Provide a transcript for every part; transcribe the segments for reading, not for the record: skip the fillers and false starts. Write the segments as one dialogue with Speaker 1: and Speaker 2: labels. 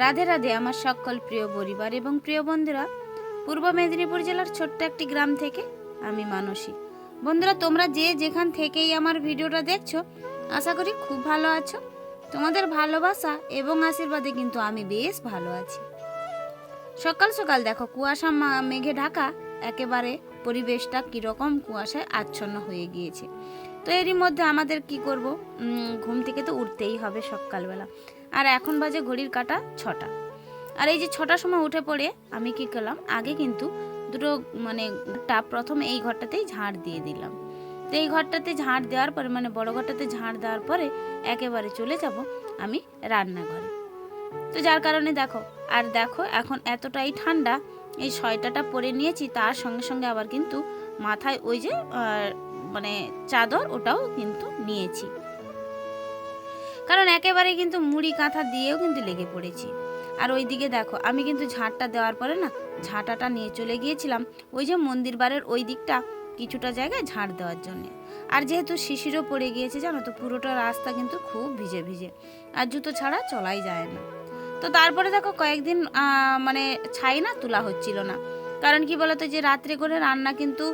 Speaker 1: রাধে রাধে আমার সকল প্রিয় পরিবার এবং প্রিয় বন্ধুরা। পূর্ব মেদিনীপুর জেলার ছোট্ট একটি গ্রাম থেকে আমি মানসী। বন্ধুরা, তোমরা যে যেখান থেকেই আমার ভিডিওটা দেখছো, আশা করি খুব ভালো আছো। তোমাদের ভালোবাসা এবং আশীর্বাদে কিন্তু আমি বেশ ভালো আছি। সকাল সকাল দেখো কুয়াশা মেঘে ঢাকা, একেবারে পরিবেশটা কীরকম কুয়াশায় আচ্ছন্ন হয়ে গিয়েছে। তো এরই মধ্যে আমাদের কি করব, ঘুম থেকে তো উঠতেই হবে সকালবেলা। আর এখন বাজে ঘড়ির কাঁটা 6টা। আর এই যে 6টার সময় উঠে পড়ে আমি কি করলাম, আগে কিন্তু দুটো প্রথম এই ঘরটাতেই ঝাড় দিয়ে দিলাম। তো এই ঘরটাতে ঝাড় দেওয়ার পরে বড় ঘরটাতে ঝাড় দেওয়ার পরে একেবারে চলে যাব আমি রান্নাঘরে। তো যার কারণে দেখো এখন এতটাই ঠান্ডা, এই সোয়েটারটা পরে নিয়েছি, তার সঙ্গে সঙ্গে আবার কিন্তু মাথায় ওই যে চাদর ওটাও কিন্তু নিয়েছি, কারণ একেবারে কিন্তু মুড়ি কাঁথা দিয়েও কিন্তু লেগে পড়েছি। আর ওইদিকে দেখো আমি কিন্তু ঝাঁটটা দেওয়ার পরে ঝাঁটাটা নিয়ে চলে গিয়েছিলাম ওই যে মন্দির বাড়ির ওই দিকটা কিছুটা জায়গায় ঝাঁট দেওয়ার জন্য। আর যেহেতু শিশিরও পড়ে গিয়েছে জানো তো, পুরোটা রাস্তা কিন্তু খুব ভিজে ভিজে, আর জুতো ছাড়া চলাই যায় না। তো তারপরে দেখো কয়েকদিন ছাই তোলা হচ্ছিল না, কারণ কি বলতো, যে রাত্রে করে রান্না কিন্তু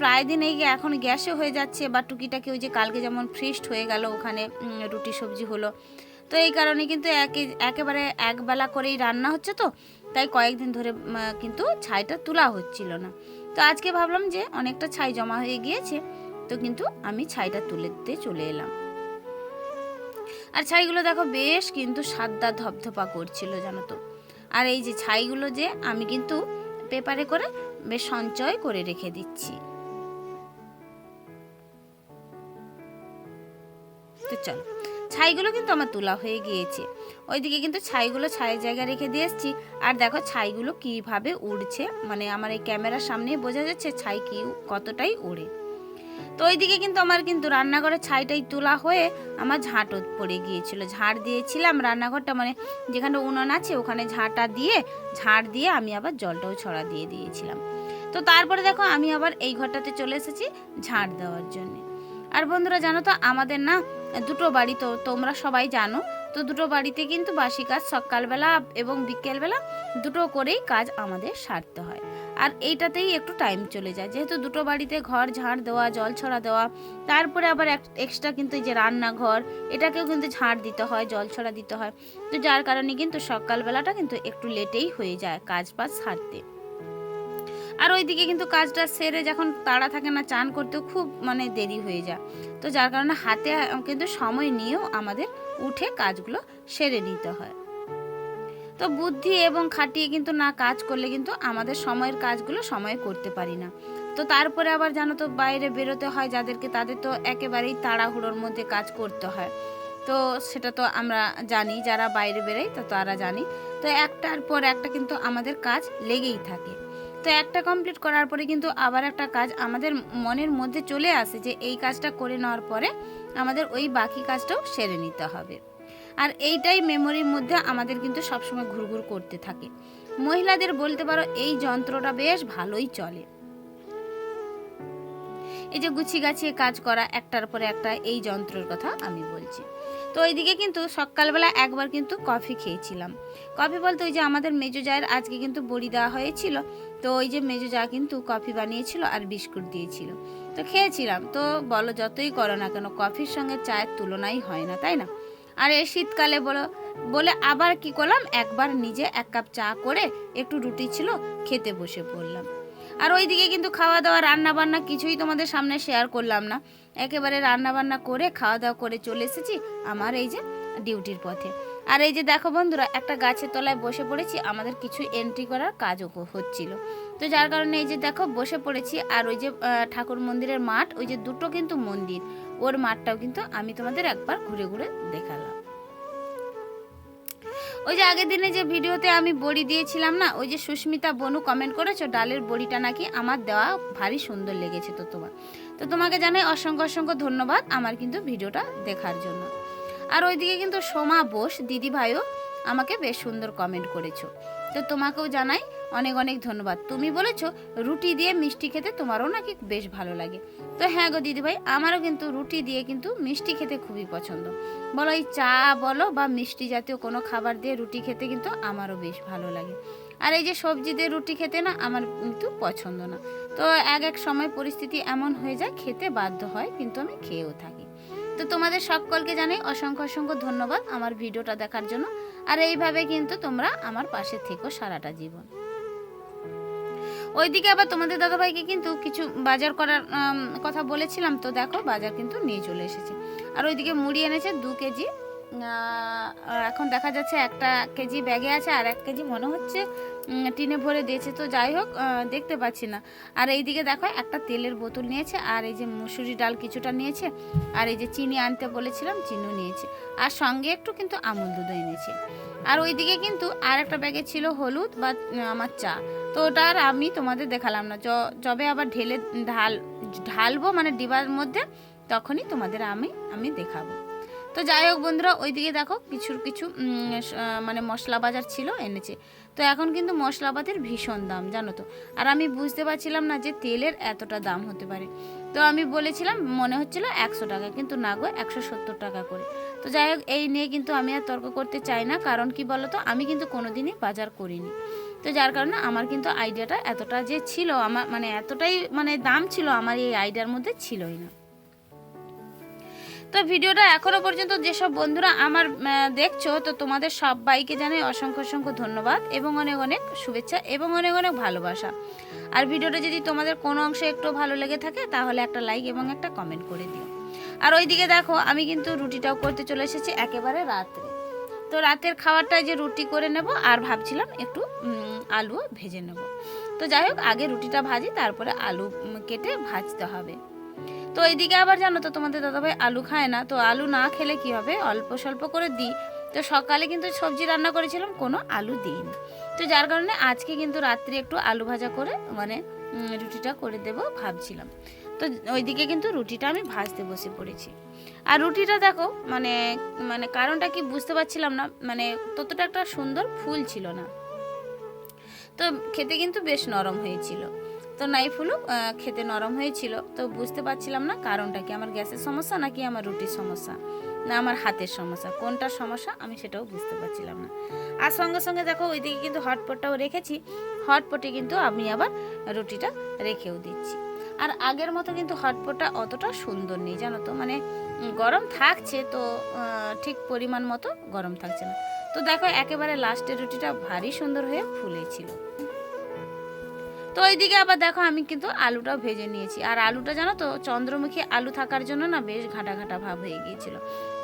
Speaker 1: প্রায় দিন এখন গ্যাসে হয়ে যাচ্ছে, বা টুকিটাকি ওই যে কালকে যেমন ফ্রিস্ট হয়ে গেল, ওখানে রুটি সবজি হলো। তো এই কারণে কিন্তু একেবারে একবেলা করেই রান্না হচ্ছে, তো তাই কয়েকদিন ধরে কিন্তু ছাইটা তোলা হচ্ছিল না। তো আজকে ভাবলাম যে অনেকটা ছাই জমা হয়ে গিয়েছে, তো কিন্তু আমি ছাইটা তুলে দিতে চলে এলাম। আর ছাইগুলো দেখো বেশ কিন্তু সাদা ধপধপা করছিল জানো তো। আর এই যে ছাইগুলো যে আমি কিন্তু পেপারে করে বেশ সঞ্চয় করে রেখে দিচ্ছি। তো চলো, ছাইগুলো কিন্তু আমার তোলা হয়ে গিয়েছে। ওইদিকে কিন্তু ছাইগুলো ছায়ের জায়গায় রেখে দিয়ে এসেছি। আর দেখো ছাইগুলো কিভাবে উড়ছে, আমার এই ক্যামেরার সামনে বোঝা যাচ্ছে ছাই কি কতটাই উড়ে। তো ওইদিকে কিন্তু আমার কিন্তু রান্নাঘরের ছাইটাই তোলা হয়ে আমার ঝাঁটও পড়ে গিয়েছিল। ঝাড় দিয়েছিলাম রান্নাঘরটা, যেখানে উনুন আছে ওখানে ঝাড় দিয়ে আমি আবার জলটাও ছড়া দিয়ে দিয়েছিলাম। তো তারপরে দেখো আমি আবার এই ঘরটাতে চলে এসেছি ঝাড় দেওয়ার জন্য। আর বন্ধুরা জানো তো, আমাদের দুটো বাড়ি, তো তোমরা সবাই জানো, তো দুটো বাড়িতে কিন্তু বাসি কাজ সকালবেলা এবং বিকেলবেলা দুটো করেই কাজ আমাদের সারতে হয়। আর এইটাতেই একটু টাইম চলে যায়, যেহেতু দুটো বাড়িতে ঘর ঝাড় দেওয়া, জল ছড়া দেওয়া, তারপরে আবার এক্সট্রা কিন্তু এই যে রান্নাঘর, এটাকেও কিন্তু ঝাড় দিতে হয়, জল ছড়া দিতে হয়। তো যার কারণে কিন্তু সকালবেলাটা কিন্তু একটু লেটেই হয়ে যায় কাজ বাজ সারতে। আর ওইদিকে কিন্তু কাজটা সেরে যখন তাড়া থাকে না, চান করতেও খুব দেরি হয়ে যায়। তো যার কারণে হাতে কিন্তু সময় নিয়েও আমাদের উঠে কাজগুলো সেরে নিতে হয়। তো বুদ্ধি এবং খাটিয়ে কিন্তু কাজ করলে কিন্তু আমাদের সময়ের কাজগুলো সময়ে করতে পারি না। তো তারপরে আবার জানো তো, বাইরে বেরোতে হয় যাদেরকে, তাদের তো একেবারেই তাড়াহুড়োর মধ্যে কাজ করতে হয়। তো সেটা তো আমরা জানি, যারা বাইরে বেরোয় তো তারা জানি। তো একটার পর একটা কিন্তু আমাদের কাজ লেগেই থাকে। তো একটা কমপ্লিট করার পরে কিন্তু আবার একটা কাজ আমাদের মনের মধ্যে চলে আসে, যে এই কাজটা করে নেওয়ার পরে আমাদের ওই বাকি কাজটাও সেরে নিতে হবে। আর এইটাই মেমোরির মধ্যে আমাদের কিন্তু সবসময় ঘুরঘুর করতে থাকে। মহিলাদের বলতে পারো এই যন্ত্রটা বেশ ভালোই চলে, এই যে গুছিয়ে গাছিয়ে কাজ করা, একটার পরে একটা, এই যন্ত্রের কথা আমি বলছি। তো ওইদিকে কিন্তু সকালবেলা একবার কিন্তু কফি খেয়েছিলাম। কফি বলতে ওই যে আমাদের মেজো জায়ের আজকে কিন্তু বড়ি দেওয়া হয়েছিল, তো ওই যে মেজো জা কিন্তু কফি বানিয়েছিল আর বিস্কুট দিয়েছিল, তো খেয়েছিলাম। তো বলো যতই করো না কেন, কফির সঙ্গে চায়ের তুলনাই হয় না, তাই না? আর এই শীতকালে বলে আবার কি করলাম, একবার নিজে 1 কাপ চা করে একটু রুটি ছিল খেতে বসে পড়লাম। আর ওইদিকে কিন্তু খাওয়া দাওয়া রান্না বান্না কিছুই তোমাদের সামনে শেয়ার করলাম না, একেবারে রান্না বান্না করে খাওয়া দাওয়া করে চলে এসেছি আমার এই যে ডিউটির পথে। আর এই যে দেখো বন্ধুরা, একটা গাছের তলায় বসে পড়েছি, আমাদের কিছু এন্ট্রি করার কাজও হচ্ছিল। তো যার কারণে এই যে দেখো বসে পড়েছি। আর ওই যে ঠাকুর মন্দিরের মাঠ, ওই যে দুটো কিন্তু মন্দির, ওর মাঠটাও কিন্তু আমি তোমাদের একবার ঘুরে ঘুরে দেখালাম। ওই যে আগের দিনে যে ভিডিওতে আমি বড়ি দিয়েছিলাম না, ওই যে সুস্মিতা বনু কমেন্ট করেছো ডালের বড়িটা নাকি আমার দেওয়া ভারী সুন্দর লেগেছে। তো তোমাকে জানাই অসংখ্য অসংখ্য ধন্যবাদ আমার কিন্তু ভিডিওটা দেখার জন্য। আর ওইদিকে কিন্তু সোমা বোস দিদি ভাইও আমাকে বেশ সুন্দর কমেন্ট করেছো, তো তোমাকেও জানাই অনেক অনেক ধন্যবাদ। তুমি বলেছো রুটি দিয়ে মিষ্টি খেতে তোমারও নাকি বেশ ভালো লাগে। তো হ্যাঁ গো দিদিভাই, আমারও কিন্তু রুটি দিয়ে কিন্তু মিষ্টি খেতে খুবই পছন্দ। বলো এই চা বলো বা মিষ্টি জাতীয় কোনো খাবার দিয়ে রুটি খেতে কিন্তু আমারও বেশ ভালো লাগে। আর এই যে সবজি দিয়ে রুটি খেতে না আমার কিন্তু পছন্দ না। তো এক এক সময় পরিস্থিতি এমন হয়ে যায় খেতে বাধ্য হয়, কিন্তু আমি খেয়েও থাকি। তো তোমাদের সকলকে জানাই অসংখ্য অসংখ্য ধন্যবাদ আমার ভিডিওটা দেখার জন্য। আর এইভাবে কিন্তু তোমরা আমার পাশে থেকো সারাটা জীবন। ওইদিকে আবার তোমাদের দাদাভাইকে কিন্তু কিছু বাজার করার কথা বলেছিলাম, তো দেখো বাজার কিন্তু নিয়ে চলে এসেছে। আর ওইদিকে মুড়ি এনেছে 2 কেজি। এখন দেখা যাচ্ছে 1 কেজি ব্যাগে আছে, আর 1 কেজি মনে হচ্ছে টিনে ভরে দিয়েছে। তো যাই হোক, দেখতে পাচ্ছি না। আর এইদিকে দেখো একটা তেলের বোতল নিয়েছে, আর এই যে মুসুরি ডাল কিছুটা নিয়েছে, আর এই যে চিনি আনতে বলেছিলাম চিনিও নিয়েছে, আর সঙ্গে একটু কিন্তু আমুল দুধ এনেছে। আর ওইদিকে কিন্তু আর একটা ব্যাগে ছিল হলুদ বা আমার চা। তো ওটা আর আমি তোমাদের দেখালাম না, যবে আবার ঢালবো মানে ডিবার মধ্যে, তখনই তোমাদের আমি দেখাবো। তো যাই হোক বন্ধুরা, ওইদিকে দেখো কিছু মানে মশলা বাজার ছিল এনেছে। তো এখন কিন্তু মশলাপাতির ভীষণ দাম জানো তো। আর আমি বুঝতে পারছিলাম না যে তেলের এতটা দাম হতে পারে। তো আমি বলেছিলাম মনে হচ্ছিল 100 টাকা, কিন্তু না গো 170 টাকা করে। তো যাই হোক, এই নিয়ে কিন্তু আমি আর তর্ক করতে চাই না, কারণ কি বলতো আমি কিন্তু কোনোদিনই বাজার করিনি। তো যার কারণে আমার কিন্তু আইডিয়াটা এতটা যে ছিল, আমার মানে এতটাই মানে দাম ছিল আমার এই আইডিয়ার মধ্যে ছিলই না। তো ভিডিওটা এখনো পর্যন্ত যেসব বন্ধুরা আমার দেখছো, তো তোমাদের সবাইকে জানাই অসংখ্য অসংখ্য ধন্যবাদ এবং অনেক অনেক শুভেচ্ছা এবং অনেক অনেক ভালোবাসা। আর ভিডিওটা যদি তোমাদের কোনো অংশে একটু ভালো লেগে থাকে তাহলে একটা লাইক এবং একটা কমেন্ট করে দিও। আর ওইদিকে দেখো আমি কিন্তু রুটিটাও করতে চলে এসেছি একেবারে রাত্রে। তো রাতের খাবারটা যে রুটি করে নেব, আর ভাবছিলাম একটু আলু ভেজে নেব। তো যাই হোক, আগে রুটিটা ভাজি, তারপরে আলু কেটে ভাজতে হবে। তো এইদিকে আবার জানো তো তোমাদের দাদাভাই আলু খায় না, তো আলু না খেলে কি হবে, অল্প স্বল্প করে দিই। তো সকালে কিন্তু সবজি রান্না করেছিলাম, কোনো আলু দিইনি। তো যার কারণে আজকে কিন্তু রাত্রে একটু আলু ভাজা করে মানে রুটিটা করে দেব ভাবছিলাম। তো ওইদিকে কিন্তু রুটিটা আমি ভাজতে বসে পড়েছি। আর রুটিটা দেখো মানে মানে কারণটা কি বুঝতে পারছিলাম না, মানে ততটা একটা সুন্দর ফুল ছিল না। তো খেতে কিন্তু বেশ নরম হয়েছিল। তো নাই ফুলুক, খেতে নরম হয়েছিল। তো বুঝতে পারছিলাম না কারণটা কি, আমার গ্যাসের সমস্যা নাকি আমার রুটির সমস্যা, না আমার হাতের সমস্যা, কোনটা সমস্যা আমি সেটাও বুঝতে পারছিলাম না। আর সঙ্গে সঙ্গে দেখো ওইদিকে কিন্তু হটপটটাও রেখেছি, হটপটে কিন্তু আমি আবার রুটিটা রেখেও দিচ্ছি। আর আগের মতো কিন্তু হটপটটা অতটা সুন্দর নেই জানো তো, মানে গরম থাকছে তো ঠিক পরিমাণ মতো গরম থাকছে না। তো দেখো একেবারে লাস্টের রুটিটা ভারী সুন্দর হয়ে ফুলেছিল। তো ওইদিকে আবার দেখো আমি কিন্তু আলুটাও ভেজে নিয়েছি। আর আলুটা জানো তো চন্দ্রমুখী আলু থাকার জন্য না বেশ ঘাটা ঘাটা ভাব হয়ে গিয়েছিল,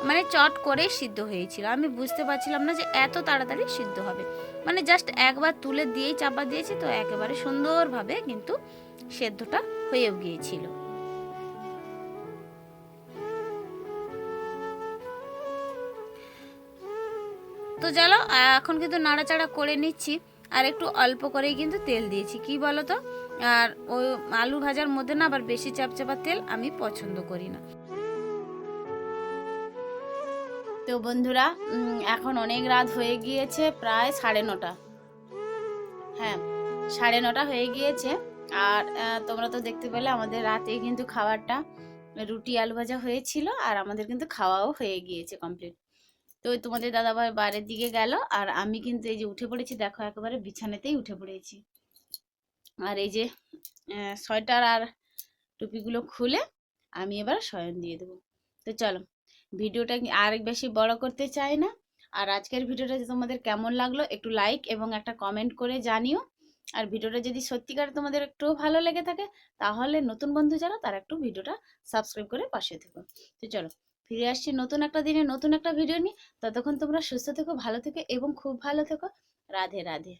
Speaker 1: মানে চট করেই সিদ্ধ হয়েছিল। আমি বুঝতে পারছিলাম না যে এত তাড়াতাড়ি সিদ্ধ হবে, মানে জাস্ট একবার তুলে দিয়েই চাপা দিয়েছি, তো একেবারে সুন্দরভাবে কিন্তু সেদ্ধটা হয়েও গিয়েছিল। তো চলো এখন কিন্তু নাড়াচাড়া করে নিচ্ছি। আর একটু অল্প করেই কিন্তু তেল দিয়েছি, কি বলো তো, আর ওই আলু ভাজার মধ্যে না আবার বেশি চাপচাপা তেল আমি পছন্দ করি না। তো বন্ধুরা, এখন অনেক রাত হয়ে গিয়েছে, প্রায় 9:30। হ্যাঁ, 9:30 হয়ে গিয়েছে। আর তোমরা তো দেখতে পেলে আমাদের রাতে কিন্তু খাবারটা রুটি আলু ভাজা হয়েছিল, আর আমাদের কিন্তু খাওয়াও হয়ে গিয়েছে কমপ্লিট। তো তোমাদের দাদাভাই বাইরের দিকে গেল, আর আমি কিন্তু এই যে উঠে পড়েছি, দেখো একেবারে বিছানাতেই উঠে পড়েছি। আর এই যে সোয়েটার আর টুপিগুলো খুলে আমি এবার শয়ন দিয়ে দেবো। তো চলো, ভিডিওটা আর বেশি বড় করতে চাই না। আর আজকের ভিডিওটা তোমাদের কেমন লাগলো একটু লাইক এবং একটা কমেন্ট করে জানিও। আর ভিডিওটা যদি সত্যিকার তোমাদের একটু ভালো লেগে থাকে, তাহলে নতুন বন্ধু যারা তারা একটু ভিডিওটা সাবস্ক্রাইব করে পাশে থেকো। তো চলো, ফিরে আসছি নতুন একটা দিনে নতুন একটা ভিডিও নিয়ে। ততক্ষণ তোমরা সুস্থ থেকো, ভালো থেকো এবং খুব ভালো থেকো। রাধে রাধে।